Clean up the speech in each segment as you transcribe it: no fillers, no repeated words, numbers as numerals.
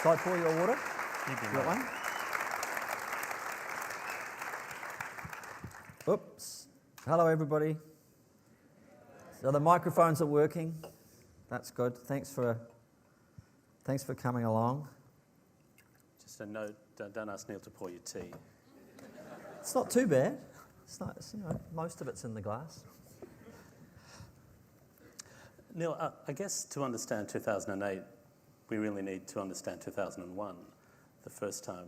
Shall I pour you a water? You do Got one? Oops. Hello, everybody. So the microphones are working. That's good. Thanks for coming along. Just a note, don't ask Neil to pour your tea. It's not too bad. It's not, most of it's in the glass. Neil, I guess to understand 2008, we really need to understand 2001, the first time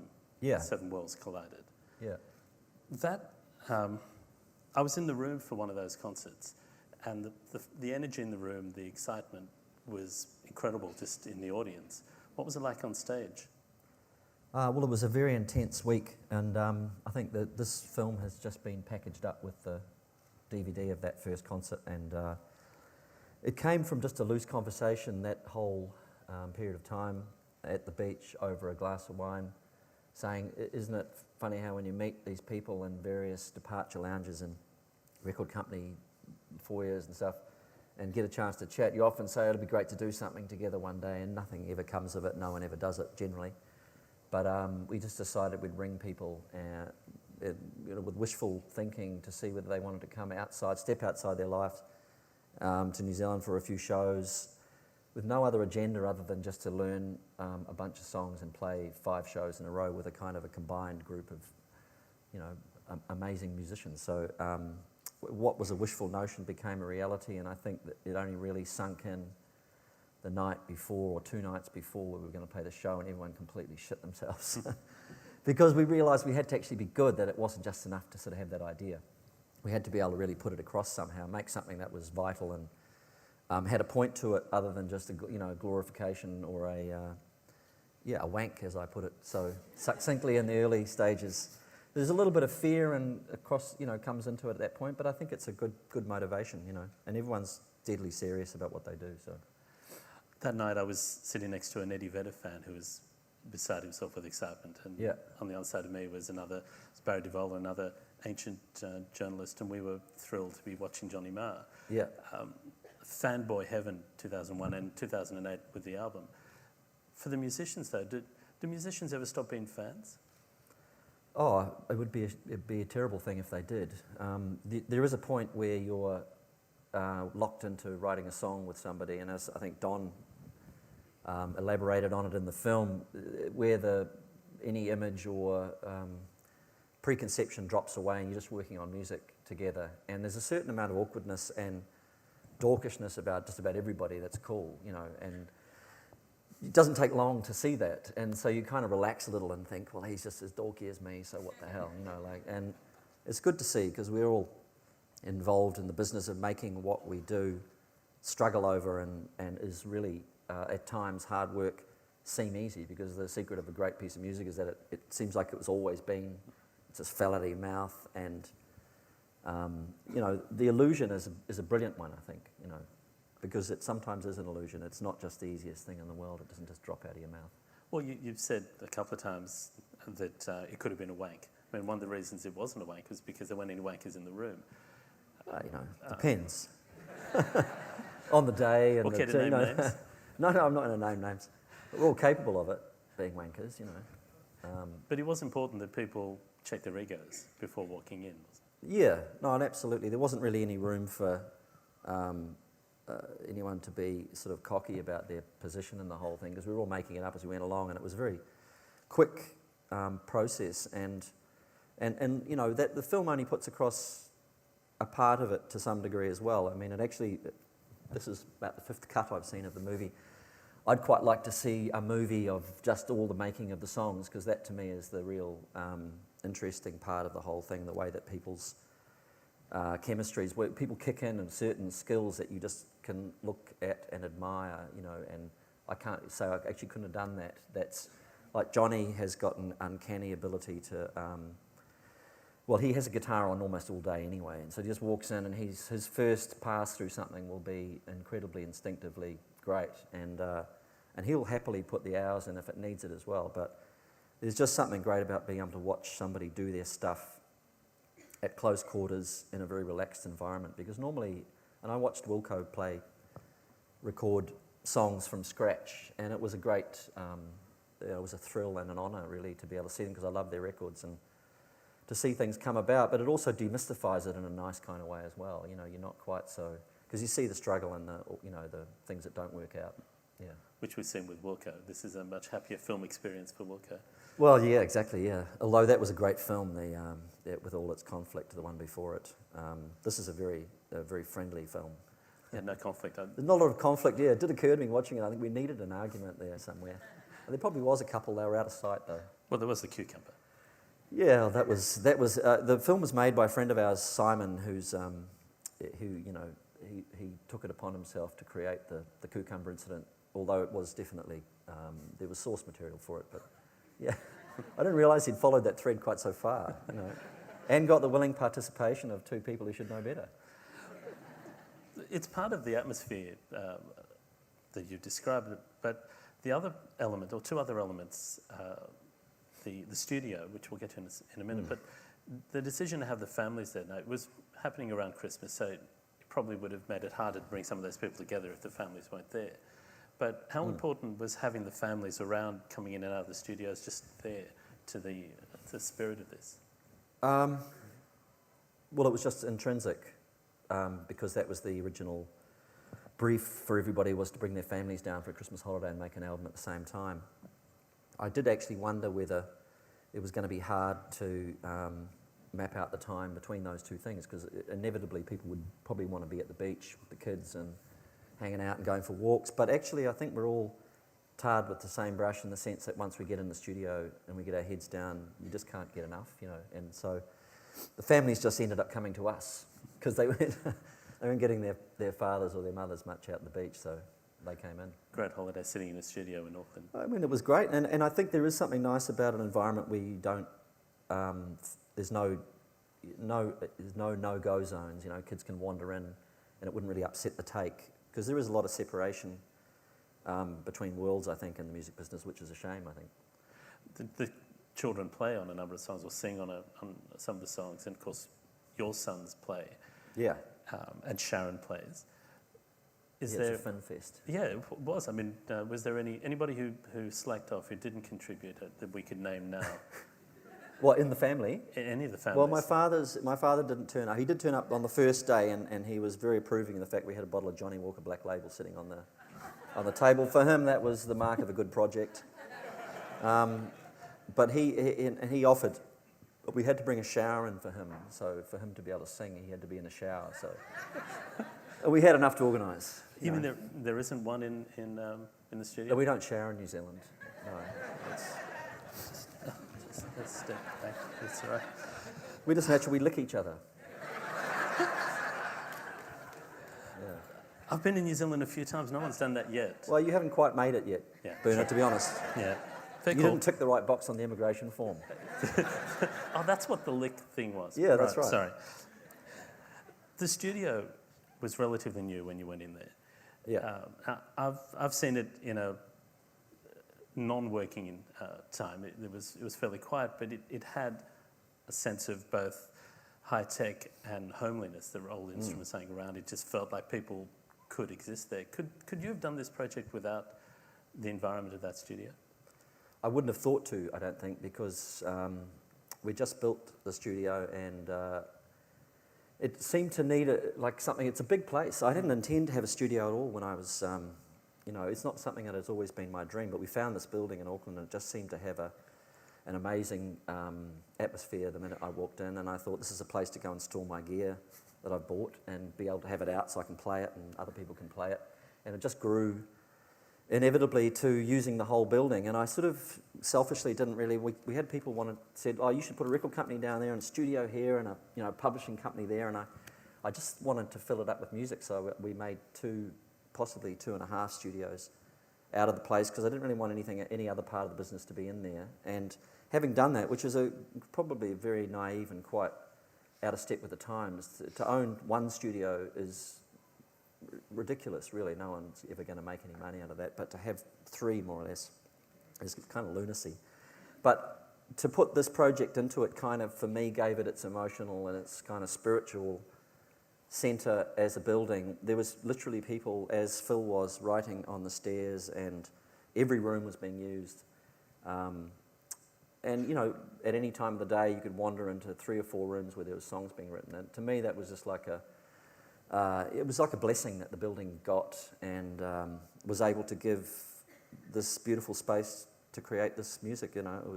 seven worlds collided. Yeah. That, I was in the room for one of those concerts, and the energy in the room, the excitement was incredible just in the audience. What was it like on stage? Well, it was a very intense week, and I think that this film has just been packaged up with the DVD of that first concert, and it came from just a loose conversation that whole period of time at the beach over a glass of wine, saying, isn't it funny how when you meet these people in various departure lounges and record company foyers and stuff, and get a chance to chat, you often say it'll be great to do something together one day, and nothing ever comes of it, no one ever does it generally. But we just decided we'd ring people with wishful thinking to see whether they wanted to come outside, step outside their life to New Zealand for a few shows, with no other agenda other than just to learn a bunch of songs and play 5 shows in a row with a kind of a combined group of, amazing musicians. So what was a wishful notion became a reality, and I think that it only really sunk in the night before, or 2 nights before we were going to play the show, and everyone completely shit themselves. Because we realised we had to actually be good, that it wasn't just enough to sort of have that idea. We had to be able to really put it across somehow, make something that was vital and had a point to it other than just a glorification or a wank, as I put it so succinctly in the early stages. There's a little bit of fear and comes into it at that point, but I think it's a good motivation, and everyone's deadly serious about what they do. So that night I was sitting next to an Eddie Vedder fan who was beside himself with excitement, and on the other side of me was Barry DeVola, another ancient journalist, and we were thrilled to be watching Johnny Marr. Yeah. Fanboy heaven, 2001 and 2008 with the album. For the musicians though, do musicians ever stop being fans? Oh, it'd be a terrible thing if they did. There is a point where you're locked into writing a song with somebody, and as I think Don elaborated on it in the film, where any image or preconception drops away and you're just working on music together, and there's a certain amount of awkwardness and dorkishness about just about everybody that's cool, and it doesn't take long to see that, and so you kind of relax a little and think, well, he's just as dorky as me, so what the hell, and it's good to see, because we're all involved in the business of making what we do struggle over and is really at times hard work seem easy, because the secret of a great piece of music is that it seems like it was always been, it just fell out of your mouth, and the illusion is a brilliant one, I think, because it sometimes is an illusion. It's not just the easiest thing in the world. It doesn't just drop out of your mouth. Well, you've said a couple of times that it could have been a wank. I mean, one of the reasons it wasn't a wank was because there weren't any wankers in the room. Depends. On the day. And okay, to name names? No, I'm not going to name names. We're all capable of it, being wankers, But it was important that people check their egos before walking in. Yeah, no, and absolutely. There wasn't really any room for anyone to be sort of cocky about their position in the whole thing, because we were all making it up as we went along, and it was a very quick process. And that the film only puts across a part of it to some degree as well. I mean, this is about the 5th cut I've seen of the movie. I'd quite like to see a movie of just all the making of the songs, because that to me is the real interesting part of the whole thing, the way that people's chemistries, where people kick in and certain skills that you just can look at and admire, and I can't say I actually couldn't have done that. That's like Johnny has got an uncanny ability to, he has a guitar on almost all day anyway, and so he just walks in and his first pass through something will be incredibly instinctively great, and he'll happily put the hours in if it needs it as well, but there's just something great about being able to watch somebody do their stuff at close quarters in a very relaxed environment, because normally, and I watched Wilco record songs from scratch, and it was a great it was a thrill and an honour really to be able to see them because I love their records and to see things come about. But it also demystifies it in a nice kind of way as well. You know, you're not quite so because you see the struggle and the things that don't work out. Yeah. Which we've seen with Wilco. This is a much happier film experience for Wilco. Well, yeah, exactly, yeah. Although that was a great film, with all its conflict, the one before it. This is a very friendly film. Yeah, no conflict. There's not a lot of conflict, yeah. It did occur to me watching it. I think we needed an argument there somewhere. There probably was a couple. They were out of sight, though. Well, there was the cucumber. Yeah, that was. The film was made by a friend of ours, Simon, he took it upon himself to create the cucumber incident. Although it was definitely there was source material for it, but yeah, I didn't realise he'd followed that thread quite so far, and got the willing participation of two people who should know better. It's part of the atmosphere that you've described, but the other element, or two other elements, the studio, which we'll get to in a minute, but the decision to have the families that night was happening around Christmas, so it probably would have made it harder to bring some of those people together if the families weren't there. But how important was having the families around, coming in and out of the studios, just there to the spirit of this? Well, it was just intrinsic, because that was the original brief for everybody, was to bring their families down for a Christmas holiday and make an album at the same time. I did actually wonder whether it was going to be hard to map out the time between those two things, because inevitably people would probably want to be at the beach with the kids and hanging out and going for walks. But actually I think we're all tarred with the same brush in the sense that once we get in the studio and we get our heads down, you just can't get enough, and so the families just ended up coming to us because they weren't getting their fathers or their mothers much out at the beach, so they came in. Great holiday sitting in a studio in Auckland. I mean, it was great, and I think there is something nice about an environment where you don't, there's no no-go zones. Kids can wander in and it wouldn't really upset the take, because there is a lot of separation between worlds, I think, in the music business, which is a shame, I think. The children play on a number of songs, or sing on some of the songs, and of course your sons play. Yeah. And Sharon plays. It's a fun fest. Yeah, it was. I mean, was there anybody who slacked off, who didn't contribute that we could name now? What, in the family? Any of the families? Well, my father didn't turn up. He did turn up on the first day, and he was very approving of the fact we had a bottle of Johnny Walker Black Label sitting on the table. For him, that was the mark of a good project. But he offered. We had to bring a shower in for him, so for him to be able to sing, he had to be in a shower. So we had enough to organise. You mean there isn't one in the studio? No, we don't shower in New Zealand. No. Let's step back. That's all right. We just naturally lick each other. Yeah. I've been in New Zealand a few times. No one's done that yet. Well, you haven't quite made it yet, Bernard, to be honest. Yeah. You didn't tick the right box on the immigration form. Oh, that's what the lick thing was. Yeah, that's right. Sorry. The studio was relatively new when you went in there. Yeah. I've seen it in a non-working time. It was fairly quiet, but it had a sense of both high tech and homeliness. There were old instruments hanging around. It just felt like people could exist there. Could you have done this project without the environment of that studio? I wouldn't have thought to, I don't think, because we just built the studio and it seemed to need something. It's a big place. I didn't intend to have a studio at all when I was, it's not something that has always been my dream, but we found this building in Auckland and it just seemed to have an amazing atmosphere the minute I walked in, and I thought this is a place to go and store my gear that I've bought and be able to have it out so I can play it and other people can play it. And it just grew inevitably to using the whole building, and I sort of selfishly didn't really. We had people said, "Oh, you should put a record company down there and a studio here and a publishing company there," and I just wanted to fill it up with music, so we made possibly 2.5 studios out of the place, because I didn't really want any other part of the business to be in there. And having done that, which is probably very naive and quite out of step with the times, to own one studio is ridiculous, really. No one's ever going to make any money out of that. But to have 3, more or less, is kind of lunacy. But to put this project into it kind of, for me, gave it its emotional and its kind of spiritual centre as a building. There was literally people, as Phil was, writing on the stairs, and every room was being used. And, you know, at any time of the day, you could wander into 3 or 4 rooms where there were songs being written. And to me, that was just like it was like a blessing that the building got, and was able to give this beautiful space to create this music. You know, it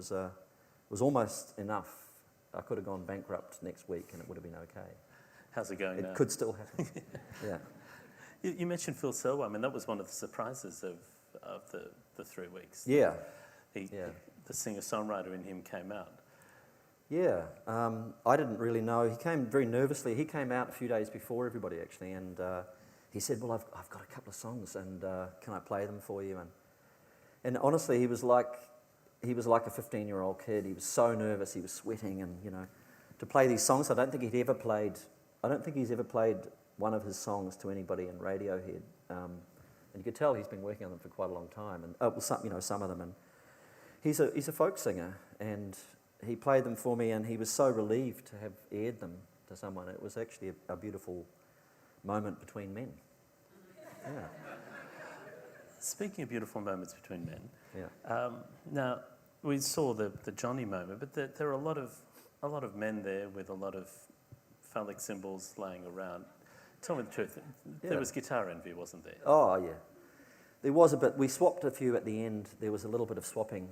was almost enough. I could have gone bankrupt next week and it would have been okay. How's it going now? It could still happen. Yeah. You mentioned Phil Selway. I mean, that was one of the surprises of the 3 weeks. Yeah. The singer-songwriter in him came out. Yeah. I didn't really know. He came very nervously. He came out a few days before everybody, actually, and he said, well, I've got a couple of songs, and can I play them for you? And honestly, he was like a 15-year-old kid. He was so nervous. He was sweating, and, you know, to play these songs, I don't think he's ever played one of his songs to anybody in Radiohead. And you could tell he's been working on them for quite a long time. And some of them. And he's a folk singer, and he played them for me, and he was so relieved to have aired them to someone. It was actually a beautiful moment between men. Yeah. Speaking of beautiful moments between men, yeah. Now we saw the Johnny moment, but there are a lot of men there with a lot of phallic symbols laying around. Tell me the truth. There was guitar envy, wasn't there? Oh yeah, there was a bit. We swapped a few at the end. There was a little bit of swapping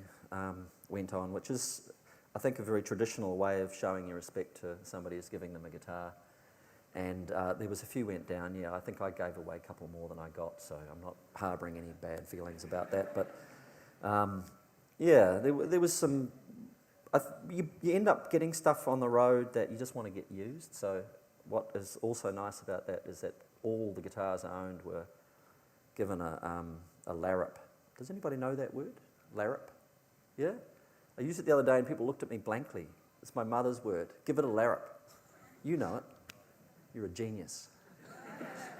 went on, which is, I think, a very traditional way of showing your respect to somebody who's giving them a guitar. And there was a few went down, yeah. I think I gave away a couple more than I got, so I'm not harbouring any bad feelings about that. But yeah, there was some... You end up getting stuff on the road that you just want to get used. So what is also nice about that is that all the guitars I owned were given a larrup. Does anybody know that word? Larrup? Yeah? I used it the other day and people looked at me blankly. It's my mother's word. Give it a larrup. You know it. You're a genius.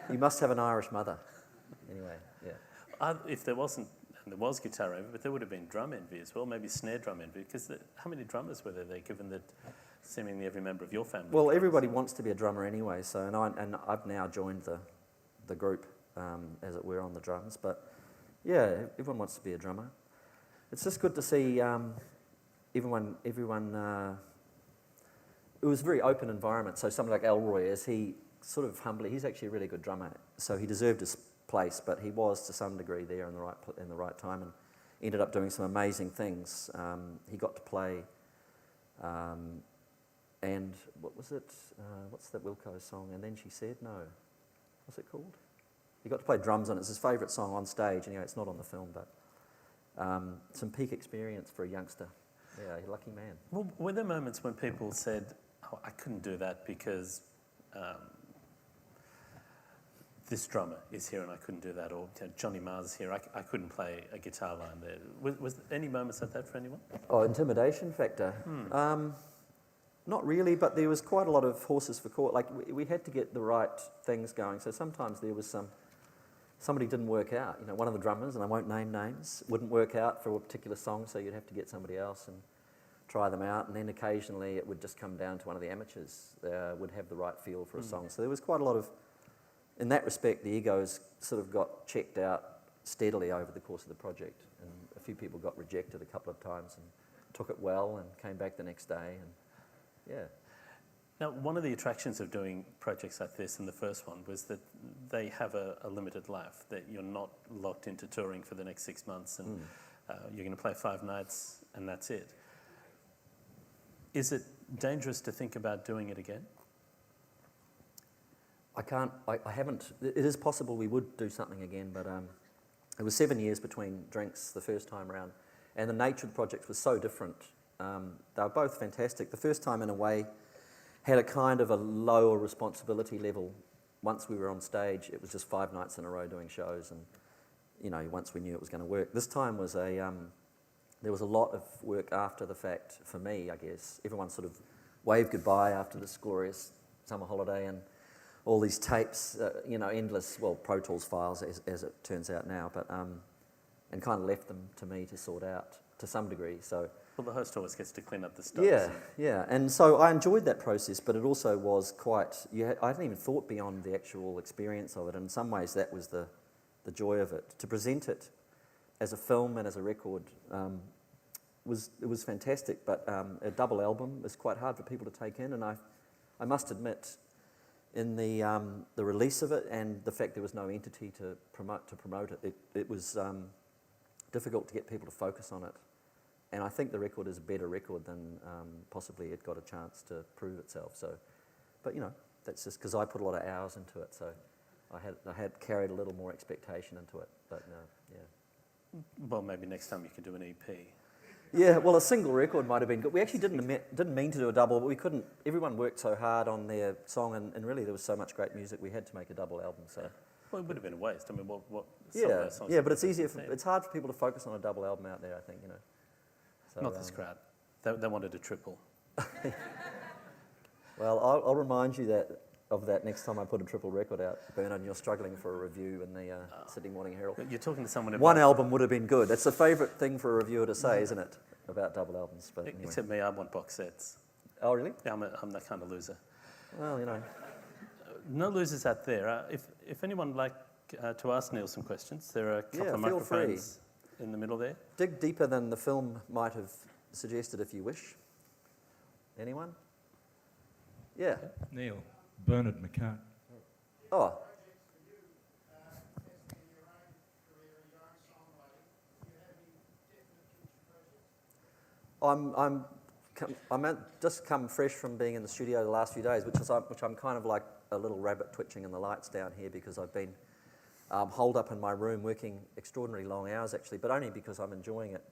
You must have an Irish mother. Anyway, yeah. If there wasn't, and there was guitar envy, but there would have been drum envy as well, maybe snare drum envy, because how many drummers were there, given that seemingly every member of your family... Well, everybody wants to be a drummer anyway, so and I've now joined the group, as it were, on the drums, but yeah, everyone wants to be a drummer. It's just good to see everyone it was a very open environment. So someone like Elroy, as he sort of humbly, he's actually a really good drummer. So he deserved his place, but he was to some degree there in the right time, and ended up doing some amazing things. He got to play, and what was it? What's that Wilco song? And Then She Said No. What's it called? He got to play drums on it. It's his favourite song on stage. Anyway, it's not on the film, but some peak experience for a youngster. Yeah, you're a lucky man. Well, were there moments when people said, oh, I couldn't do that because this drummer is here and I couldn't do that, or Johnny Marr's here, I couldn't play a guitar line there. Was there any moments like that for anyone? Oh, intimidation factor? Not really, but there was quite a lot of horses for court. Like, we had to get the right things going, so sometimes there was somebody didn't work out. You know, one of the drummers, and I won't name names, wouldn't work out for a particular song, so you'd have to get somebody else and try them out, and then occasionally it would just come down to one of the amateurs would have the right feel for a song. So there was quite a lot of, in that respect, the egos sort of got checked out steadily over the course of the project, and a few people got rejected a couple of times and took it well and came back the next day, and yeah. Now, one of the attractions of doing projects like this, and the first one, was that they have a limited life, that you're not locked into touring for the next 6 months and you're going to play 5 nights and that's it. Is it dangerous to think about doing it again? I haven't. It is possible we would do something again, but it was 7 years between drinks the first time round, and the nature of the project was so different. They were both fantastic. The first time, in a way, had a kind of a lower responsibility level. Once we were on stage, it was just 5 nights in a row doing shows, and you know, once we knew it was going to work. This time was there was a lot of work after the fact for me, I guess. Everyone sort of waved goodbye after this glorious summer holiday, and all these tapes, you know, endless, well, Pro Tools files as it turns out now, but and kind of left them to me to sort out to some degree. So. Well, the host always gets to clean up the stuff. Yeah, and so I enjoyed that process, but it also was quite, I hadn't even thought beyond the actual experience of it, and in some ways that was the joy of it. To present it as a film and as a record it was fantastic, but a double album is quite hard for people to take in, and I must admit, in the release of it and the fact there was no entity to promote it, it was difficult to get people to focus on it. And I think the record is a better record than possibly it got a chance to prove itself. So, but you know, that's just because I put a lot of hours into it, so I had carried a little more expectation into it. But yeah. Well, maybe next time you could do an EP. Yeah, well, a single record might have been good. We actually didn't mean to do a double, but we couldn't. Everyone worked so hard on their song, and really there was so much great music, we had to make a double album. So. Well, it would have been a waste. I mean, what? Yeah, yeah, but it's easier. It's hard for people to focus on a double album out there, I think. You know. So, not this crowd. They wanted a triple. Well, I'll remind you of that next time I put a triple record out, Bernard, and you're struggling for a review in the Sydney Morning Herald. You're talking to someone about... One album would have been good. That's a favourite thing for a reviewer to say, isn't it, about double albums? But anyway. Except me, I want box sets. Oh, really? Yeah, I'm that kind of loser. Well, you know. No losers out there. If anyone would like to ask Neil some questions, there are a couple of microphones in the middle there. Dig deeper than the film might have suggested if you wish. Anyone? Yeah. Okay. Neil, Bernard McCart. Oh. I'm just come fresh from being in the studio the last few days, which I'm kind of like a little rabbit twitching in the lights down here because I've been holed up in my room working extraordinarily long hours actually, but only because I'm enjoying it.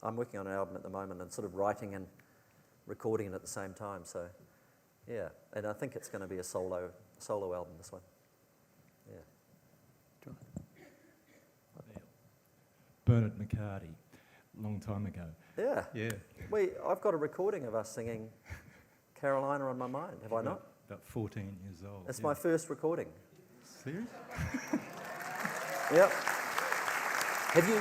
I'm working on an album at the moment and sort of writing and recording it at the same time. So, yeah, and I think it's going to be a solo album. This one. Yeah. Bernard McCarty, long time ago. Yeah. Yeah. I've got a recording of us singing Carolina on My Mind, have I not? About 14 years old. It's my first recording. Serious? Yep.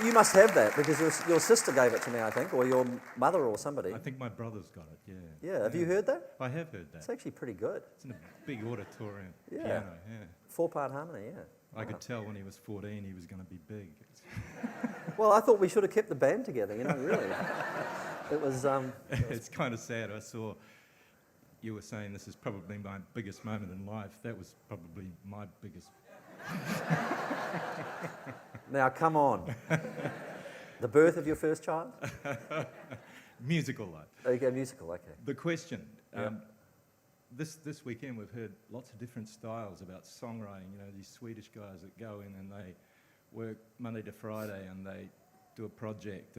You must have that because your sister gave it to me, I think, or your mother or somebody. I think my brother's got it, yeah. Yeah, have you heard that? I have heard that. It's actually pretty good. It's in a big auditorium Yeah. piano, yeah. 4-part harmony, yeah. I could tell when he was 14 he was going to be big. Well, I thought we should have kept the band together, you know, really. It was... It's kind of sad. I saw you were saying this is probably my biggest moment in life. That was probably my biggest... Now, come on. The birth of your first child? Musical life. Okay, musical, okay. The question. Yeah. This weekend we've heard lots of different styles about songwriting. You know, these Swedish guys that go in and they work Monday to Friday and they do a project.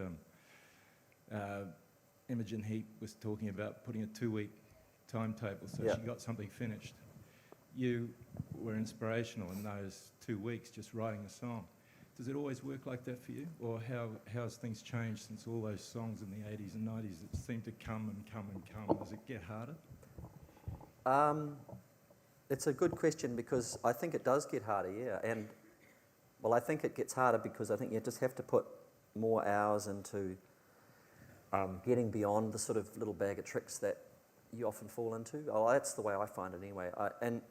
Imogen Heap was talking about putting a 2-week timetable so she got something finished. You were inspirational in those 2 weeks just writing a song. Does it always work like that for you? Or how has things changed since all those songs in the 80s and 90s that seem to come and come and come? Does it get harder? It's a good question because I think it does get harder, yeah. And, well, I think it gets harder because I think you just have to put more hours into getting beyond the sort of little bag of tricks that you often fall into. Oh, that's the way I find it anyway. And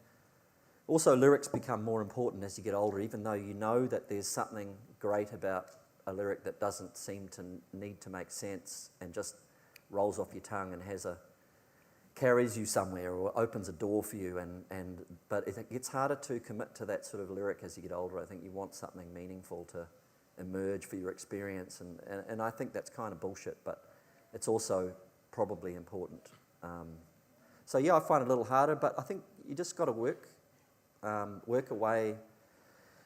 also lyrics become more important as you get older, even though you know that there's something great about a lyric that doesn't seem to need to make sense and just rolls off your tongue and carries you somewhere or opens a door for you. But it gets harder to commit to that sort of lyric as you get older. I think you want something meaningful to emerge for your experience, and I think that's kind of bullshit, but it's also probably important. So yeah, I find it a little harder, but I think you just got to work away.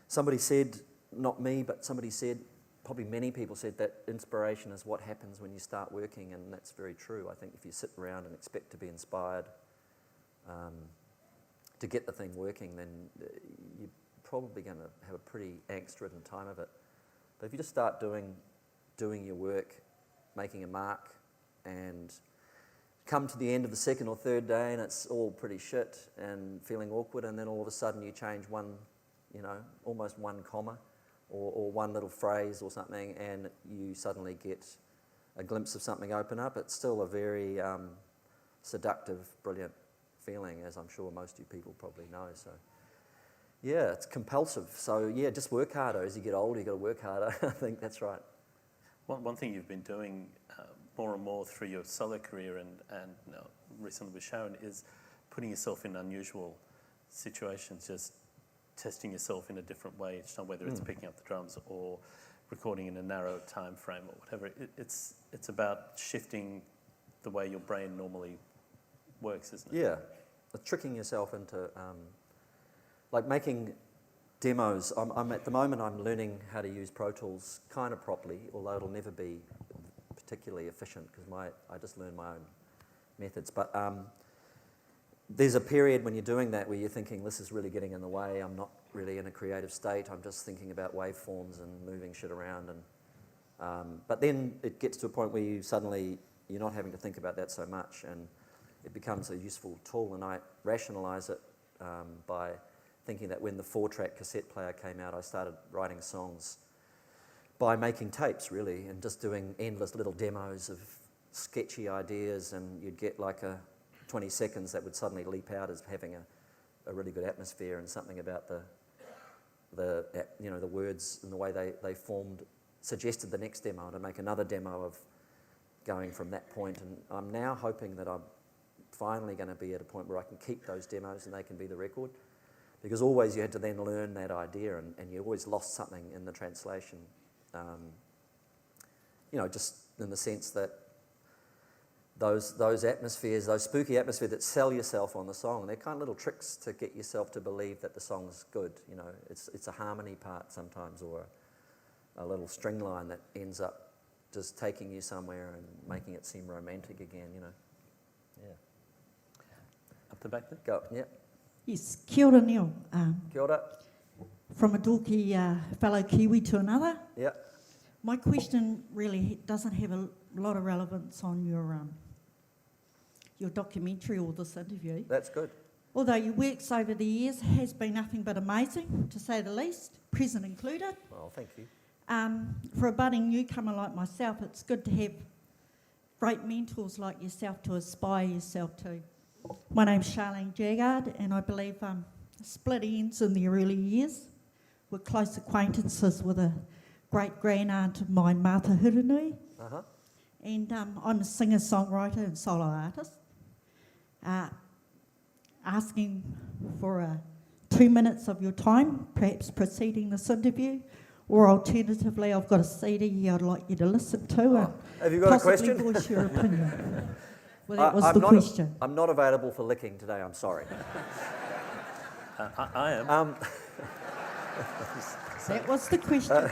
Somebody said, not me, but somebody said, probably many people said that inspiration is what happens when you start working, and that's very true. I think if you sit around and expect to be inspired to get the thing working, then you're probably going to have a pretty angst-ridden time of it. But if you just start doing your work, making a mark, and come to the end of the second or third day and it's all pretty shit and feeling awkward, and then all of a sudden you change almost one comma or one little phrase or something, and you suddenly get a glimpse of something open up. It's still a very seductive, brilliant feeling, as I'm sure most of you people probably know. So yeah, it's compulsive. So yeah, just work harder. As you get older, you've got to work harder. I think that's right. One thing you've been doing more and more through your solo career and now recently with Sharon is putting yourself in unusual situations, just testing yourself in a different way each time, whether it's picking up the drums or recording in a narrow time frame or whatever. It's about shifting the way your brain normally works, isn't it? Yeah, tricking yourself into, like making demos. I'm at the moment I'm learning how to use Pro Tools kind of properly, although it'll never be particularly efficient because I just learned my own methods. But there's a period when you're doing that where you're thinking, this is really getting in the way, I'm not really in a creative state, I'm just thinking about waveforms and moving shit around. But then it gets to a point where you're not having to think about that so much, and it becomes a useful tool, and I rationalise it by thinking that when the 4-track cassette player came out, I started writing songs by making tapes, really, and just doing endless little demos of sketchy ideas, and you'd get like a 20 seconds that would suddenly leap out as having a really good atmosphere, and something about the words and the way they formed suggested the next demo, and to make another demo of going from that point. And I'm now hoping that I'm finally going to be at a point where I can keep those demos and they can be the record, because always you had to then learn that idea, and you always lost something in the translation, just in the sense that those atmospheres, those spooky atmospheres that sell yourself on the song, they're kind of little tricks to get yourself to believe that the song's good. It's a harmony part sometimes, or a little string line that ends up just taking you somewhere and making it seem romantic again. Yeah. Up the back there. Go. Yeah. Yes, kia ora Neil. Kia ora. From a dorky fellow Kiwi to another. Yeah. My question really doesn't have a lot of relevance on your documentary or this interview. That's good. Although your works over the years has been nothing but amazing, to say the least, present included. Well, thank you. For a budding newcomer like myself, it's good to have great mentors like yourself to aspire yourself to. My name's Charlene Jaggard, and I believe split ends in the early years. We're close acquaintances with a great-grand-aunt of mine, Martha Hiranui. Uh-huh. And I'm a singer-songwriter and solo artist. Asking for 2 minutes of your time, perhaps preceding this interview, or alternatively, I've got a CD I'd like you to listen to. Have you got a question? Possibly voice your opinion. Well, that was the question. I'm not available for licking today, I'm sorry. I am. That was the question.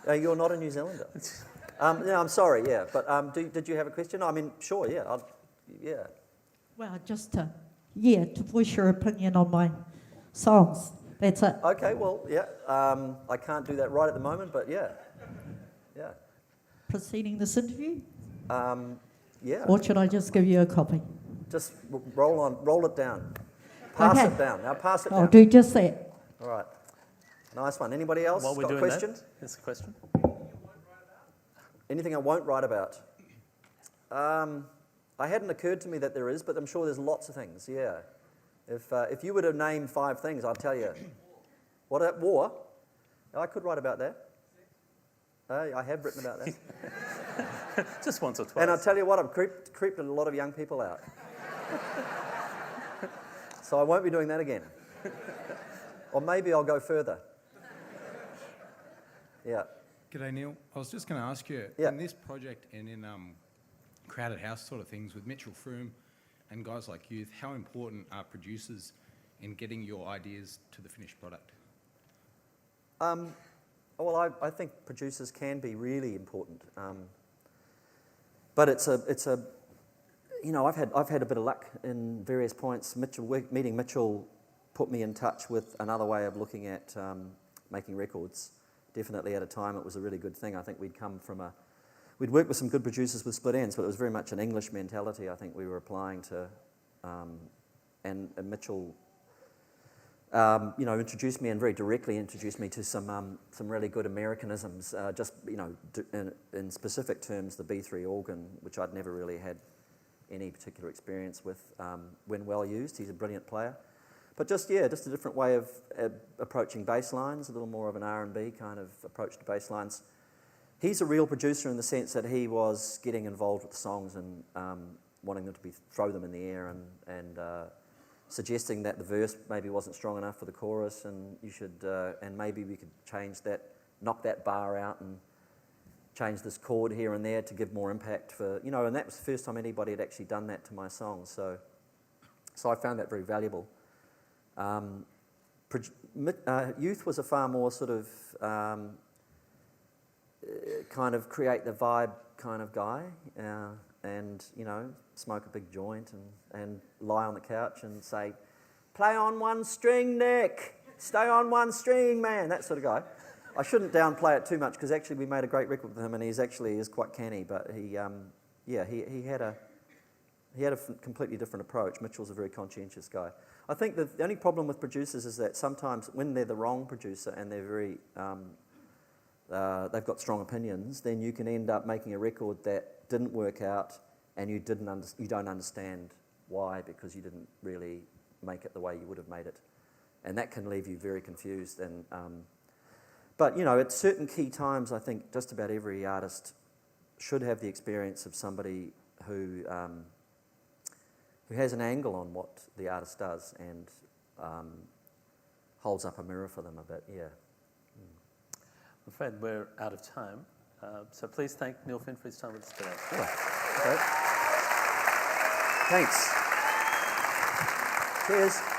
You're not a New Zealander. No, I'm sorry, yeah. But did you have a question? I mean, sure, yeah. Yeah. Well, just to voice your opinion on my songs. That's it. Okay, well, yeah. I can't do that right at the moment, but yeah. Yeah. Preceding this interview? Yeah. Or should I just give you a copy? Just roll it down. Pass it down. Now pass it down. I'll do just that. All right. Nice one. Anybody else While we're got a doing question? that, here's a question. Anything I won't write about? I hadn't occurred to me that there is, but I'm sure there's lots of things, yeah. If you were to name 5 things, I'll tell you. What, war? I could write about that. I have written about that. Just once or twice. And I'll tell you what, I've creeped a lot of young people out. So I won't be doing that again. Or maybe I'll go further. Yeah. G'day, Neil. I was just going to ask you, Yeah. in this project and in Crowded House sort of things with Mitchell Froome and guys like you, how important are producers in getting your ideas to the finished product? Well, I think producers can be really important, but it's a I've had a bit of luck in various points. Meeting Mitchell put me in touch with another way of looking at making records. Definitely at a time it was a really good thing. I think we'd worked with some good producers with Split Ends, but it was very much an English mentality I think we were applying to, and Mitchell introduced me, and very directly introduced me to some really good Americanisms, in specific terms, the B3 organ, which I'd never really had any particular experience with, when well used. He's a brilliant player. But just a different way of approaching bass lines, a little more of an R&B kind of approach to bass lines. he's a real producer in the sense that he was getting involved with the songs and wanting them to throw them in the air and suggesting that the verse maybe wasn't strong enough for the chorus, and you should and maybe we could change that, knock that bar out, and change this chord here and there to give more impact for, you know. And that was the first time anybody had actually done that to my songs, so I found that very valuable. Youth was a far more sort of kind of create the vibe kind of guy, and, you know, smoke a big joint and lie on the couch and say, play on one string, Nick, stay on one string, man, that sort of guy. I shouldn't downplay it too much, because actually we made a great record with him, and he is quite canny, but he had a completely different approach. Mitchell's a very conscientious guy. I think the only problem with producers is that sometimes when they're the wrong producer and they're very they've got strong opinions, then you can end up making a record that didn't work out, and you don't understand why, because you didn't really make it the way you would have made it, and that can leave you very confused. And but, you know, at certain key times, I think just about every artist should have the experience of somebody who has an angle on what the artist does and holds up a mirror for them a bit. Yeah. I'm afraid we're out of time, so please thank Neil Finn for his time with us today. Yeah. Okay. Thanks. Cheers.